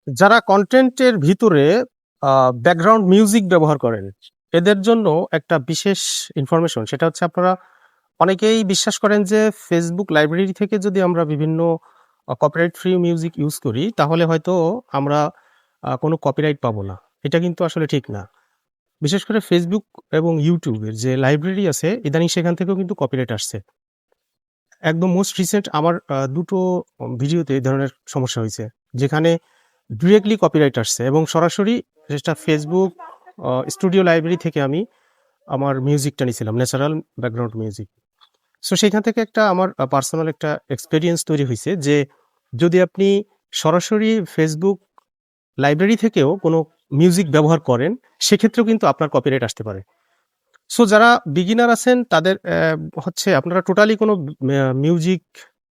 যারা কনটেন্টের ভিতরে background music ব্যবহার করেন, এদের জন্য একটা বিশেষ ইনফরমেশন সেটা হচ্ছে আপনারা অনেকেই বিশ্বাস করেন যে ফেসবুক লাইব্রেরি থেকে যদি আমরা বিভিন্ন কপিরাইট ফ্রি মিউজিক ইউজ করি তাহলে হয়তো আমরা কোনো কপিরাইট পাবো না। এটা কিন্তু আসলে ঠিক না। বিশেষ করে ফেসবুক এবং ইউটিউবের যে লাইব্রেরি আছে ইদানিং সেখান থেকেও কিন্তু কপিরাইট আসছে। একদম মোস্ট রিসেন্ট আমার ২ টো ভিডিওতে এই ধরনের সমস্যা হইছে। যেখানে ডিরেক্টলি কপিরাইট আসছে এবং সরাসরি যেটা ফেসবুক স্টুডিও লাইব্রেরি থেকে আমি আমার মিউজিকটা নিছিলাম, ন্যাচারাল ব্যাকগ্রাউন্ড মিউজিক। সো সেখান থেকে একটা আমার পার্সোনাল একটা এক্সপেরিয়েন্স তৈরি হইছে যে, যদি আপনি সরাসরি ফেসবুক লাইব্রেরি থেকেও কোনো মিউজিক ব্যবহার করেন, সেক্ষেত্রেও কিন্তু আপনার কপিরাইট আসতে পারে। সো যারা বিগিনার আছেন তাদের হচ্ছে আপনারা টোটালি কোনো মিউজিক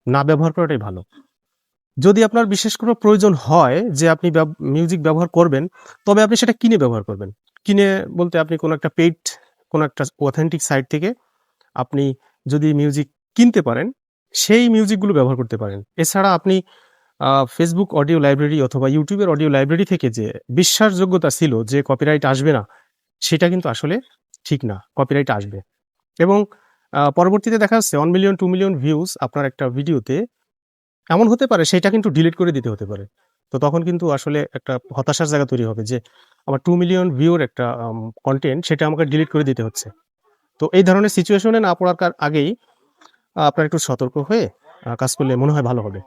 না ব্যবহার করাটাই ভালো। যদি আপনার বিশেষ কোনো প্রয়োজন হয় যে আপনি মিউজিক ব্যবহার করবেন, তবে আপনি সেটা কিনে ব্যবহার করবেন। কিনে বলতে আপনি কোনো একটা পেইড কোনো একটা অথেন্টিক সাইট থেকে আপনি যদি মিউজিক কিনতে পারেন, সেই মিউজিকগুলো ব্যবহার করতে পারেন। এছাড়া আপনি Facebook অডিও লাইব্রেরি অথবা YouTube এর অডিও লাইব্রেরি থেকে যে বিশ্বাসযোগ্যতা ছিল যে কপিরাইট আসবে না, সেটা কিন্তু আসলে ঠিক না। কপিরাইট আসবে এবং পরবর্তীতে দেখা যাচ্ছে 1 মিলিয়ন 2 মিলিয়ন ভিউজ আপনার একটা ভিডিওতে এমন হতে পারে সেটা কিন্তু ডিলিট করে দিতে হতে পারে। তো তখন কিন্তু আসলে একটা হতাশার জায়গা তৈরি হবে যে আমার 2 মিলিয়ন ভিউর একটা কনটেন্ট সেটা আমাকে ডিলিট করে দিতে হচ্ছে। তো এই ধরনের সিচুয়েশন এ না পড়ার আগেই আপনার একটু সতর্ক হয়ে কাজ করলে মনে হয় ভালো হবে।